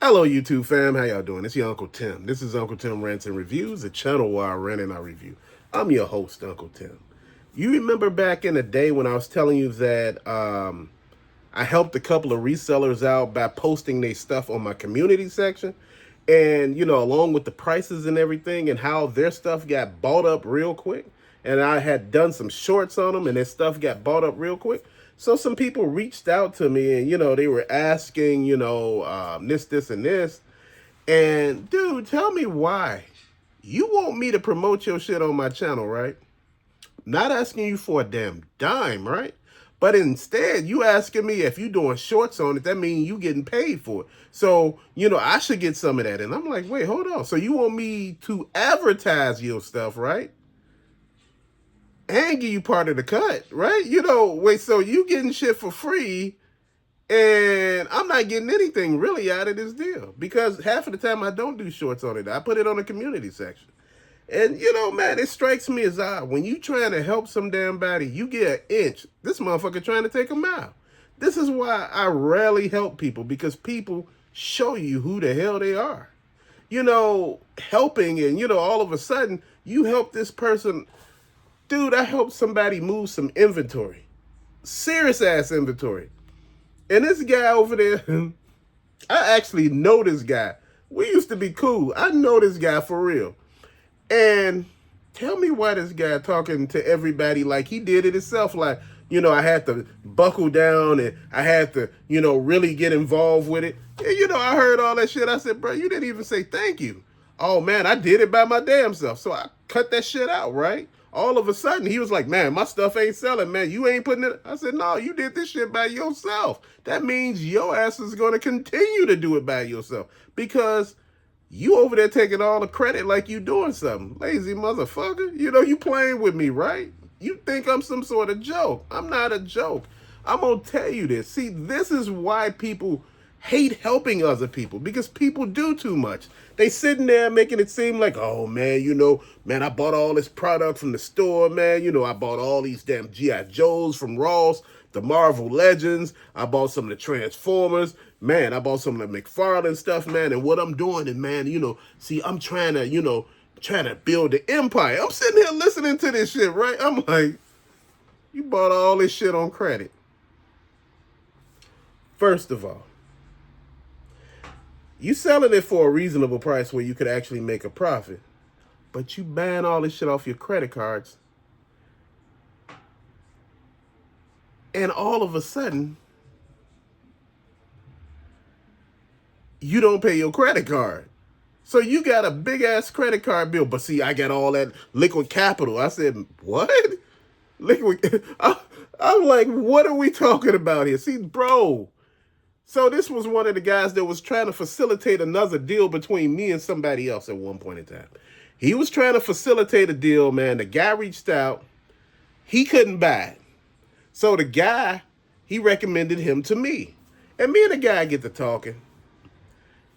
Hello, YouTube fam. How y'all doing? It's your Uncle Tim. This is Uncle Tim Rants and Reviews, a channel where I rant and I review. I'm your host, Uncle Tim. You remember back in the day when I was telling you that I helped a couple of resellers out by posting their stuff on my community section? And, along with the prices and everything and how their stuff got bought up real quick. And I had done some shorts on them and their stuff got bought up real quick. So some people reached out to me and, they were asking, this, and this. And dude, tell me why. You want me to promote your shit on my channel, right? Not asking you for a damn dime, right? But instead, you asking me if you doing shorts on it, that means you getting paid for it. So, I should get some of that. And I'm like, wait, hold on. So you want me to advertise your stuff, right? And give you part of the cut, right? Wait, so you getting shit for free and I'm not getting anything really out of this deal because half of the time I don't do shorts on it. I put it on the community section. And, man, it strikes me as odd. When you trying to help some damn body, you get an inch. This motherfucker trying to take a mile. This is why I rarely help people, because people show you who the hell they are. Helping and, all of a sudden, you help this person. Dude, I helped somebody move some inventory. Serious ass inventory. And this guy over there, I actually know this guy. We used to be cool. I know this guy for real. And tell me why this guy talking to everybody like he did it himself. Like, I had to buckle down and I had to, really get involved with it. And, I heard all that shit. I said, bro, you didn't even say thank you. Oh, man, I did it by my damn self. So I cut that shit out, right? All of a sudden, he was like, man, my stuff ain't selling, man. You ain't putting it. I said, no, you did this shit by yourself. That means your ass is going to continue to do it by yourself because you over there taking all the credit like you doing something. Lazy motherfucker. You playing with me, right? You think I'm some sort of joke. I'm not a joke. I'm going to tell you this. See, this is why people hate helping other people, because people do too much. They sitting there making it seem like, oh, man, man, I bought all this product from the store, man. I bought all these damn G.I. Joes from Ross, the Marvel Legends. I bought some of the Transformers. Man, I bought some of the McFarlane stuff, man. And what I'm doing is, man, see, I'm trying to build the empire. I'm sitting here listening to this shit, right? I'm like, you bought all this shit on credit. First of all, you selling it for a reasonable price where you could actually make a profit, but you buying all this shit off your credit cards. And all of a sudden, you don't pay your credit card. So you got a big ass credit card bill. But see, I got all that liquid capital. I said, what? Liquid? I'm like, what are we talking about here? See, bro. So this was one of the guys that was trying to facilitate another deal between me and somebody else at one point in time. He was trying to facilitate a deal, man. The guy reached out. He couldn't buy it. So the guy, he recommended him to me. And me and the guy get to talking.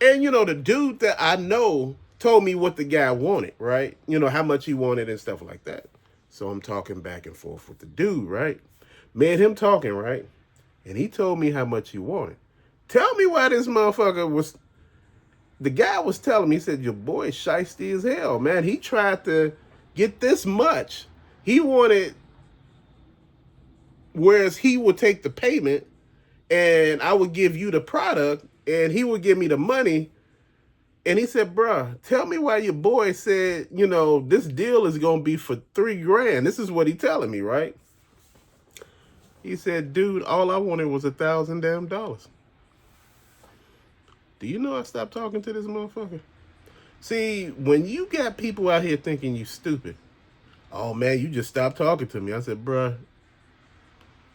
And, the dude that I know told me what the guy wanted, right? How much he wanted and stuff like that. So I'm talking back and forth with the dude, right? Me and him talking, right? And he told me how much he wanted. Tell me why this motherfucker was... The guy was telling me, he said, your boy is shiesty as hell, man. He tried to get this much. He wanted... Whereas he would take the payment and I would give you the product and he would give me the money. And he said, bruh, tell me why your boy said, this deal is going to be for $3,000. This is what he telling me, right? He said, dude, all I wanted was $1,000 damn dollars. Do you know I stopped talking to this motherfucker? See, when you got people out here thinking you stupid, oh man, you just stopped talking to me. I said, bruh,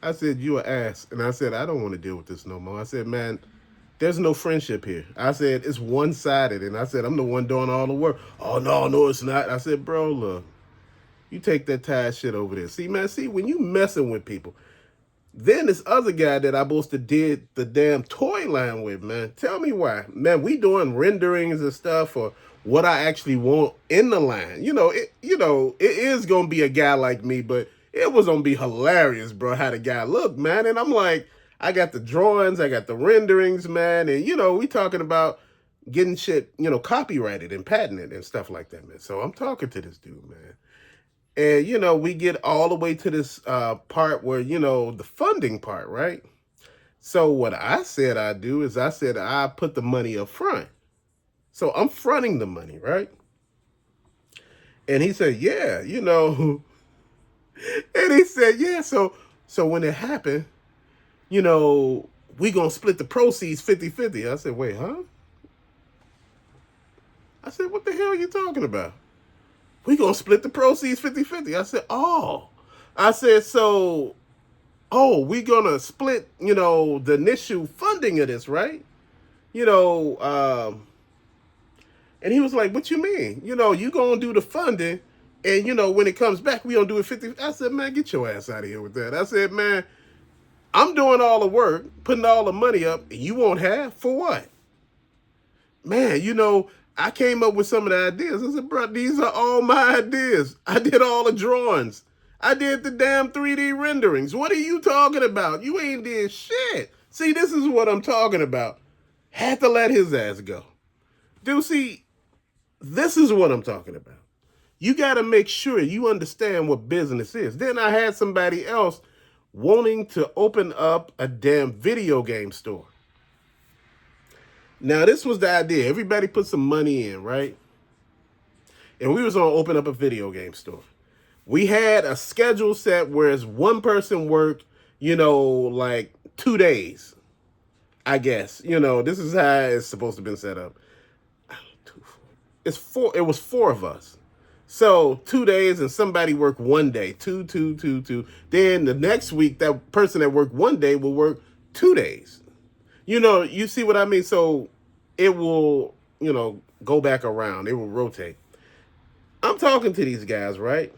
I said, you an ass. And I said, I don't want to deal with this no more. I said, man, there's no friendship here. I said, it's one-sided. And I said, I'm the one doing all the work. Oh, no, it's not. I said, bro, look, you take that tired shit over there. See, man, when you messing with people, then this other guy that I supposed to did the damn toy line with, man, tell me why. Man, we doing renderings and stuff for what I actually want in the line. It is going to be a guy like me, but it was going to be hilarious, bro, how the guy looked, man. And I'm like, I got the drawings, I got the renderings, man. And, we talking about getting shit, copyrighted and patented and stuff like that, man. So I'm talking to this dude, man. And, we get all the way to this part where, the funding part, right? So what I said I do is I said I put the money up front. So I'm fronting the money, right? And he said, yeah, and he said, yeah, so when it happened, we gonna split the proceeds 50-50. I said, wait, huh? I said, what the hell are you talking about? We gonna split the proceeds 50-50. I said, oh. I said, so, we gonna split, the initial funding of this, right? And he was like, what you mean? You gonna do the funding, and when it comes back, we gonna do it 50. I said, man, get your ass out of here with that. I said, man, I'm doing all the work, putting all the money up, and you won't have for what? Man, I came up with some of the ideas. I said, bro, these are all my ideas. I did all the drawings. I did the damn 3D renderings. What are you talking about? You ain't did shit. See, this is what I'm talking about. Had to let his ass go. Dude, see, this is what I'm talking about. You got to make sure you understand what business is. Then I had somebody else wanting to open up a damn video game store. Now, this was the idea. Everybody put some money in, right? And we was going to open up a video game store. We had a schedule set whereas one person worked, like 2 days, I guess. This is how it's supposed to be set up. It was 4 of us. So 2 days and somebody worked 1 day, two. Then the next week, that person that worked 1 day will work 2 days. You see what I mean? So it will, go back around. It will rotate. I'm talking to these guys, right?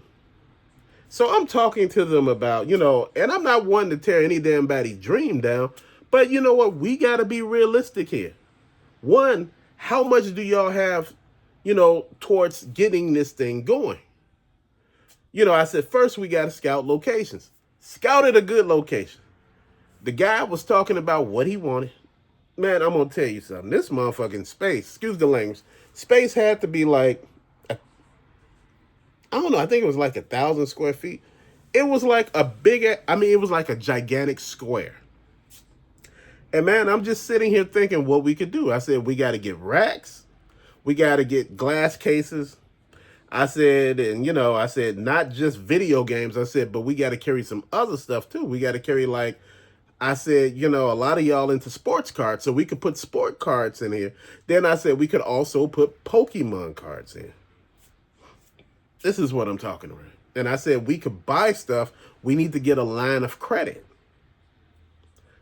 So I'm talking to them about, and I'm not one to tear any damn body's dream down, but you know what? We got to be realistic here. One, how much do y'all have, towards getting this thing going? I said, first we got to scout locations. Scouted a good location. The guy was talking about what he wanted. Man, I'm going to tell you something. This motherfucking space, excuse the language, space had to be like, I don't know, I think it was like 1,000 square feet. It was like it was like a gigantic square. And man, I'm just sitting here thinking what we could do. I said, we got to get racks. We got to get glass cases. I said, and I said, not just video games. I said, but we got to carry some other stuff too. We got to carry I said, a lot of y'all into sports cards, so we could put sport cards in here. Then I said we could also put Pokemon cards in. This is what I'm talking about. And I said we could buy stuff. We need to get a line of credit.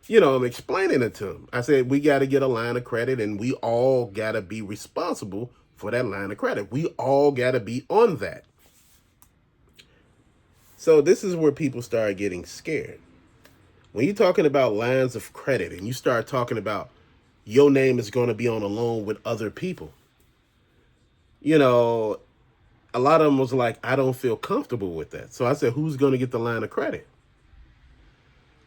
I'm explaining it to them. I said we got to get a line of credit, and we all got to be responsible for that line of credit. We all got to be on that. So this is where people start getting scared. When you're talking about lines of credit and you start talking about your name is going to be on a loan with other people, a lot of them was like, I don't feel comfortable with that. So I said, who's going to get the line of credit?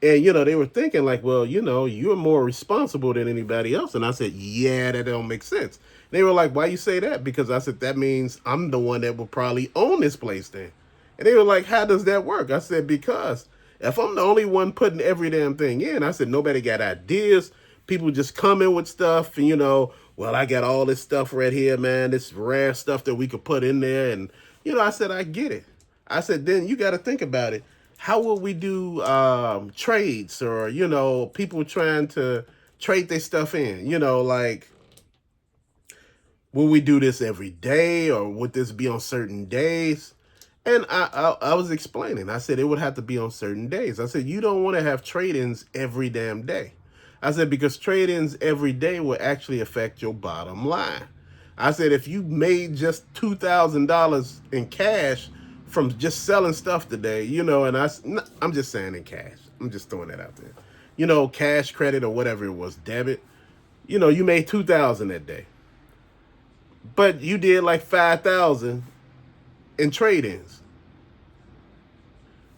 And, they were thinking like, well, you're more responsible than anybody else. And I said, yeah, that don't make sense. And they were like, why you say that? Because I said, that means I'm the one that will probably own this place then. And they were like, how does that work? I said, because if I'm the only one putting every damn thing in, I said, nobody got ideas. People just come in with stuff and, well, I got all this stuff right here, man, this rare stuff that we could put in there. And, I said, I get it. I said, then you got to think about it. How will we do trades or, people trying to trade their stuff in, will we do this every day or would this be on certain days? And I was explaining. I said it would have to be on certain days. I said you don't want to have trade-ins every damn day. I said because trade-ins every day will actually affect your bottom line. I said if you made just $2,000 in cash from just selling stuff today, and I'm just saying in cash. I'm just throwing that out there. Cash, credit, or whatever it was, debit. You made $2,000 that day. But you did like $5,000 in trade-ins.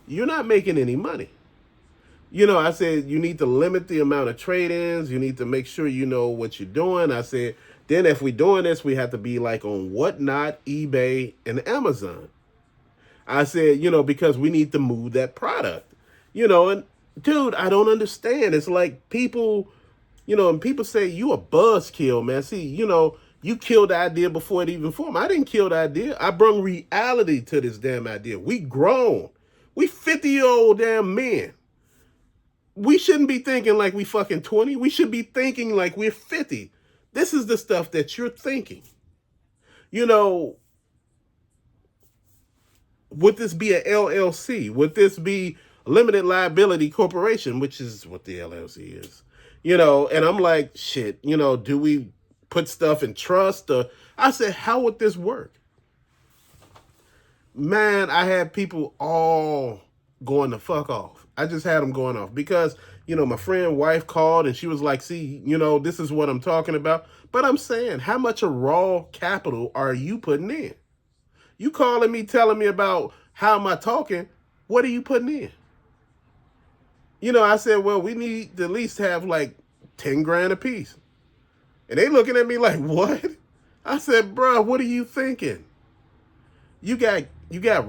You're not making any money. I said you need to limit the amount of trade-ins. You need to make sure you know what you're doing. I said Then if we're doing this, we have to be like on Whatnot, eBay, and Amazon. I said, because we need to move that product. And dude, I don't understand. It's like people, and people say you a buzzkill, man. See, you killed the idea before it even formed. I didn't kill the idea. I brung reality to this damn idea. We grown. We 50-year-old damn men. We shouldn't be thinking like we fucking 20. We should be thinking like we're 50. This is the stuff that you're thinking. Would this be a LLC? Would this be a limited liability corporation, which is what the LLC is? And I'm like, shit, do we put stuff in trust? I said, how would this work? Man, I had people all going the fuck off. I just had them going off because, my friend wife called and she was like, see, this is what I'm talking about. But I'm saying, how much of raw capital are you putting in? You calling me, telling me about how am I talking? What are you putting in? I said, well, we need to at least have like 10 grand a piece. And they looking at me like, what? I said, bro, what are you thinking? You got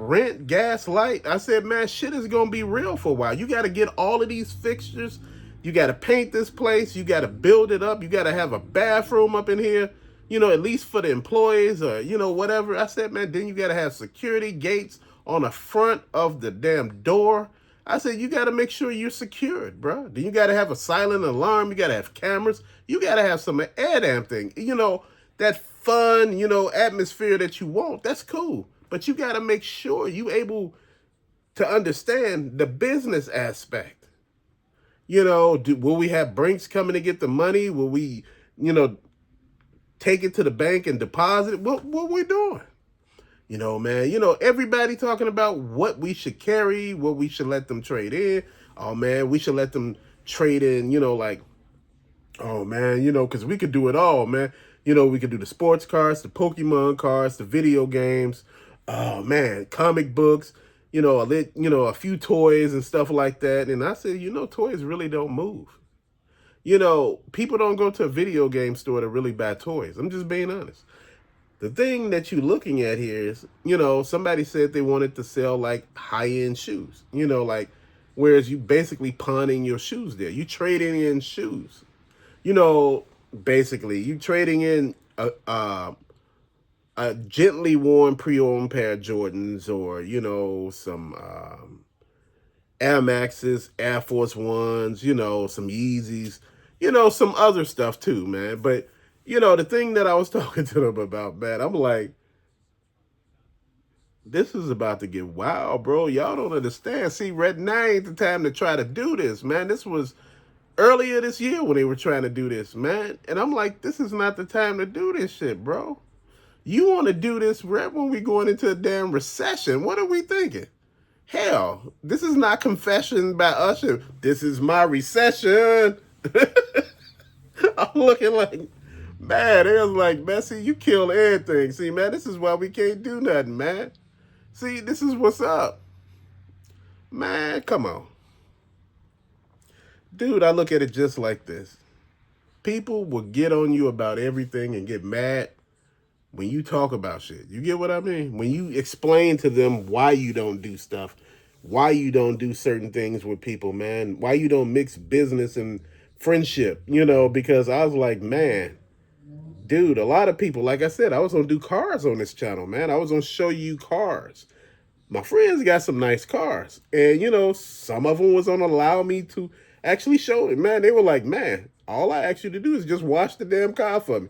rent, gas, light. I said, man, shit is going to be real for a while. You got to get all of these fixtures. You got to paint this place. You got to build it up. You got to have a bathroom up in here, at least for the employees or, whatever. I said, man, then you got to have security gates on the front of the damn door. I said, you got to make sure you're secured, bro. Then you got to have a silent alarm. You got to have cameras. You got to have some damn thing. That fun, atmosphere that you want. That's cool. But you got to make sure you able to understand the business aspect. Will we have Brinks coming to get the money? Will we, take it to the bank and deposit it? What we doing? Man, everybody talking about what we should carry, what we should let them trade in. Oh, man, we should let them trade in, oh, man, because we could do it all, man. We could do the sports cards, the Pokemon cards, the video games. Oh, man, comic books, a few toys and stuff like that. And I said, toys really don't move. People don't go to a video game store to really buy toys. I'm just being honest. The thing that you're looking at here is, somebody said they wanted to sell like high-end shoes, whereas you basically pawning your shoes there. You trading in shoes, basically you trading in a gently worn pre-owned pair of Jordans or, some Air Maxes, Air Force Ones, some Yeezys, some other stuff too, man. But the thing that I was talking to them about, man, I'm like, this is about to get wild, bro. Y'all don't understand. See, right now ain't the time to try to do this, man. This was earlier this year when they were trying to do this, man. And I'm like, this is not the time to do this shit, bro. You want to do this right when we're going into a damn recession. What are we thinking? Hell, this is not Confession by Usher. This is my recession. I'm looking like, man, it was like, man, see, you kill everything. See, man, this is why we can't do nothing, man. See, this is what's up. Man, come on. Dude, I look at it just like this. People will get on you about everything and get mad when you talk about shit. You get what I mean? When you explain to them why you don't do stuff, why you don't do certain things with people, man, why you don't mix business and friendship, because I was like, man, dude, a lot of people, like I said, I was going to do cars on this channel, man. I was going to show you cars. My friends got some nice cars. And, some of them was going to allow me to actually show it. Man, they were like, man, all I ask you to do is just wash the damn car for me.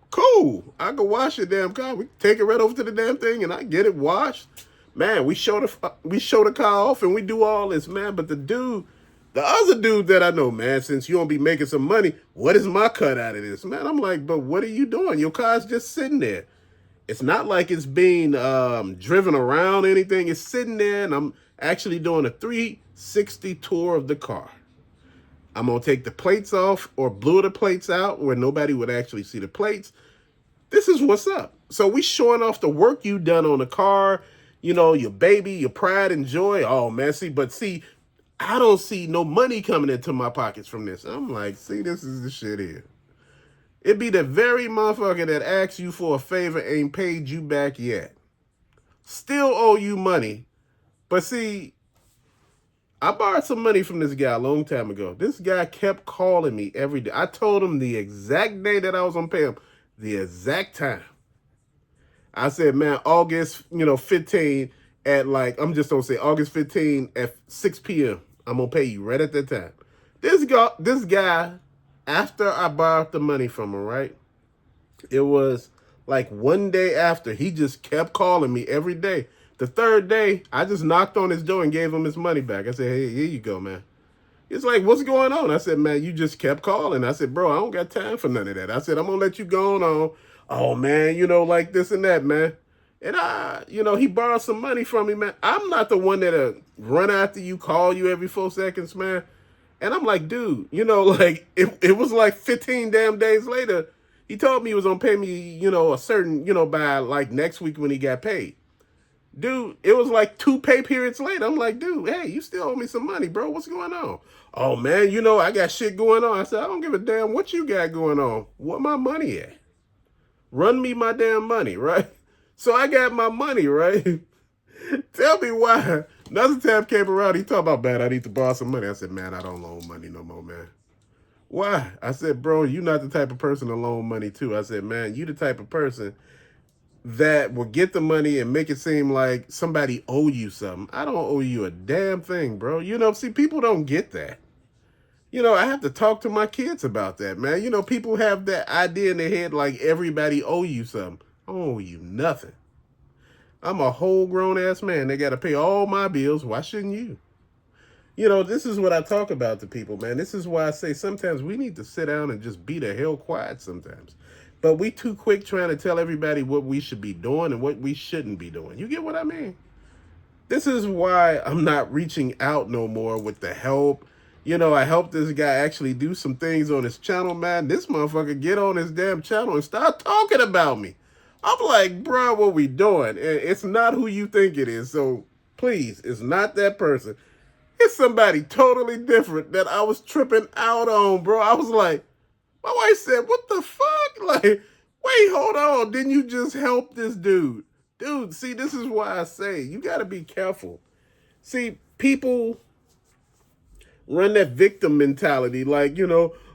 Cool. I can wash your damn car. We take it right over to the damn thing and I get it washed. Man, we show the car off and we do all this, man. But the other dude that I know, man, since you don't be making some money, what is my cut out of this? Man, I'm like, but what are you doing? Your car's just sitting there. It's not like it's being driven around or anything. It's sitting there and I'm actually doing a 360 tour of the car. I'm going to take the plates off or blur the plates out where nobody would actually see the plates. This is what's up. So we showing off the work you done on the car, your baby, your pride and joy. Oh, man, see, I don't see no money coming into my pockets from this. I'm like, see, this is the shit here. It be the very motherfucker that asks you for a favor ain't paid you back yet. Still owe you money. But see, I borrowed some money from this guy a long time ago. This guy kept calling me every day. I told him the exact day that I was gonna pay him, the exact time. I said, man, August, 15 at like, I'm just gonna say August 15 at 6 p.m. I'm gonna pay you right at that time. This guy, after I borrowed the money from him, right? It was like one day after, he just kept calling me every day. The third day, I just knocked on his door and gave him his money back. I said, hey, here you go, man. It's like, what's going on? I said, man, you just kept calling. I said, bro, I don't got time for none of that. I said, I'm going to let you go on. Oh, man, like this and that, man. And he borrowed some money from me, man. I'm not the one that'll run after you, call you every 4 seconds, man. And I'm like, dude, like it was like 15 damn days later. He told me he was going to pay me, a certain, by like next week when he got paid. Dude, it was like 2 pay periods later. I'm like, dude, hey, you still owe me some money, bro. What's going on? Oh, man, I got shit going on. I said, I don't give a damn what you got going on. What my money at? Run me my damn money, right? So I got my money, right? Tell me why. Another time came around, he talked about, man, I need to borrow some money. I said, man, I don't loan money no more, man. Why? I said, bro, you not the type of person to loan money to. I said, man, you the type of person that will get the money and make it seem like somebody owe you something. I don't owe you a damn thing, bro. See, people don't get that. I have to talk to my kids about that, man. People have that idea in their head like everybody owe you something. I don't owe you nothing. I'm a whole grown-ass man. They got to pay all my bills. Why shouldn't you? This is what I talk about to people, man. This is why I say sometimes we need to sit down and just be the hell quiet sometimes. But we too quick trying to tell everybody what we should be doing and what we shouldn't be doing. You get what I mean? This is why I'm not reaching out no more with the help. I helped this guy actually do some things on his channel, man. This motherfucker get on his damn channel and start talking about me. I'm like, bro, what we doing? And it's not who you think it is. So please, it's not that person. It's somebody totally different that I was tripping out on, bro. I was like, my wife said, what the fuck? Like, wait, hold on. Didn't you just help this dude? Dude, see, this is why I say you got to be careful. See, people run that victim mentality like,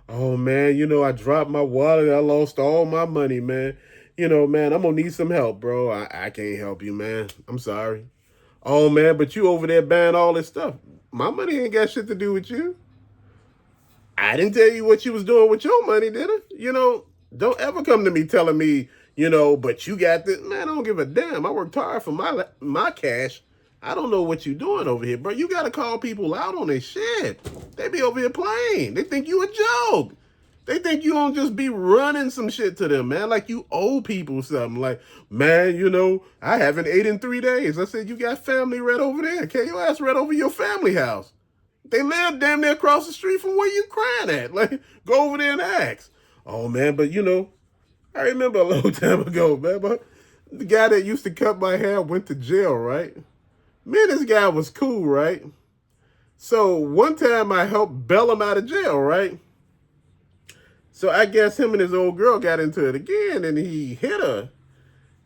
oh, man, I dropped my wallet. I lost all my money, man. Man, I'm going to need some help, bro. I can't help you, man. I'm sorry. Oh, man, but you over there buying all this stuff. My money ain't got shit to do with you. I didn't tell you what you was doing with your money, did I? Don't ever come to me telling me, but you got this. Man, I don't give a damn. I worked hard for my cash. I don't know what you doing over here, bro. You got to call people out on their shit. They be over here playing. They think you a joke. They think you don't just be running some shit to them, man. Like you owe people something. Like, man, I haven't ate in 3 days. I said, you got family right over there. Can't your ass right over your family house? They live damn near across the street from where you crying at. Like, go over there and ask. Oh, man, but I remember a long time ago, man, but the guy that used to cut my hair went to jail, right? Me and this guy was cool, right? So one time I helped bail him out of jail, right? So I guess him and his old girl got into it again, and he hit her.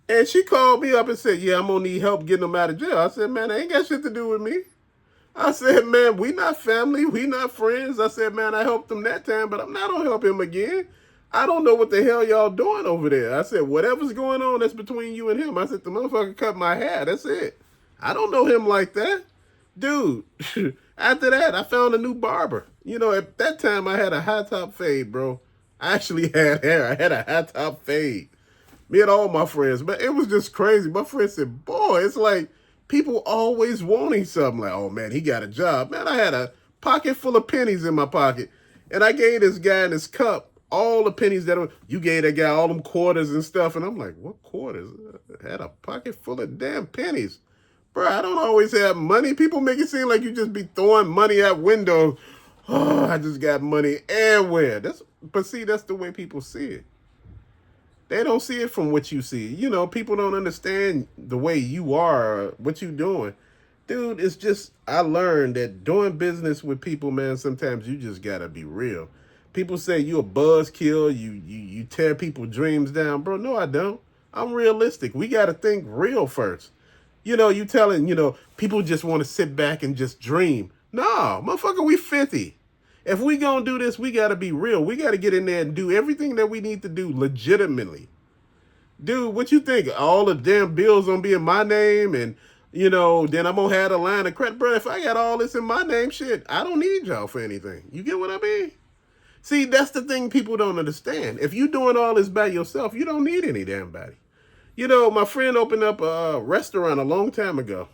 And she called me up and said, yeah, I'm going to need help getting him out of jail. I said, man, that ain't got shit to do with me. I said, man, we not family. We not friends. I said, man, I helped him that time, but I'm not going to help him again. I don't know what the hell y'all doing over there. I said, whatever's going on, that's between you and him. I said, the motherfucker cut my hair. That's it. I don't know him like that. Dude, after that, I found a new barber. At that time, I had a high top fade, bro. I actually had hair. I had a high top fade. Me and all my friends. But it was just crazy. My friend said, boy, it's like people always wanting something. Like, oh, man, he got a job. Man, I had a pocket full of pennies in my pocket. And I gave this guy in his cup all the pennies you gave that guy all them quarters and stuff. And I'm like, what quarters? I had a pocket full of damn pennies. Bro, I don't always have money. People make it seem like you just be throwing money out windows. Oh, I just got money everywhere. But see, that's the way people see it. They don't see it from what you see. People don't understand the way you are, what you doing. Dude, it's just, I learned that doing business with people, man, sometimes you just got to be real. People say you a buzzkill, you tear people's dreams down. Bro, no, I don't. I'm realistic. We got to think real first. You telling, people just want to sit back and just dream. No, motherfucker, we 50. If we gonna do this, we got to be real. We got to get in there and do everything that we need to do legitimately. Dude, what you think? All the damn bills gonna be in my name and, then I'm gonna have a line of credit. Bro, if I got all this in my name, shit, I don't need y'all for anything. You get what I mean? See, that's the thing people don't understand. If you doing all this by yourself, you don't need any damn body. My friend opened up a restaurant a long time ago.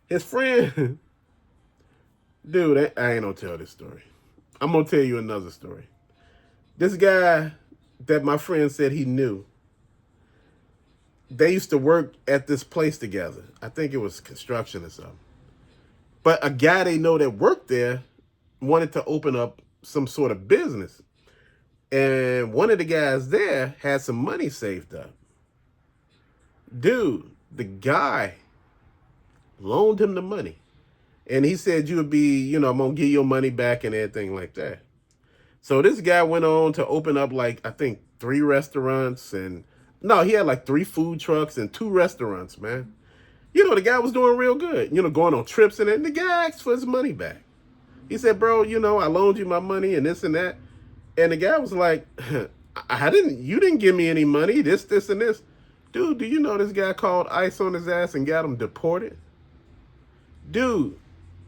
His friend, dude, I ain't gonna tell this story. I'm gonna tell you another story. This guy that my friend said he knew, they used to work at this place together. I think it was construction or something. But a guy they know that worked there wanted to open up some sort of business. And one of the guys there had some money saved up. Dude, the guy loaned him the money. And he said, you would be, I'm going to give your money back and everything like that. So this guy went on to open up I think 3 restaurants and no, he had 3 food trucks and 2 restaurants, man. The guy was doing real good, going on trips and the guy asked for his money back. He said, bro, I loaned you my money and this and that. And the guy was like, you didn't give me any money, this, and this. Dude, do you know this guy called ICE on his ass and got him deported? Dude,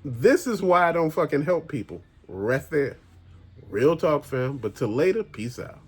this is why I don't fucking help people. Right there. Real talk, fam. But till later, peace out.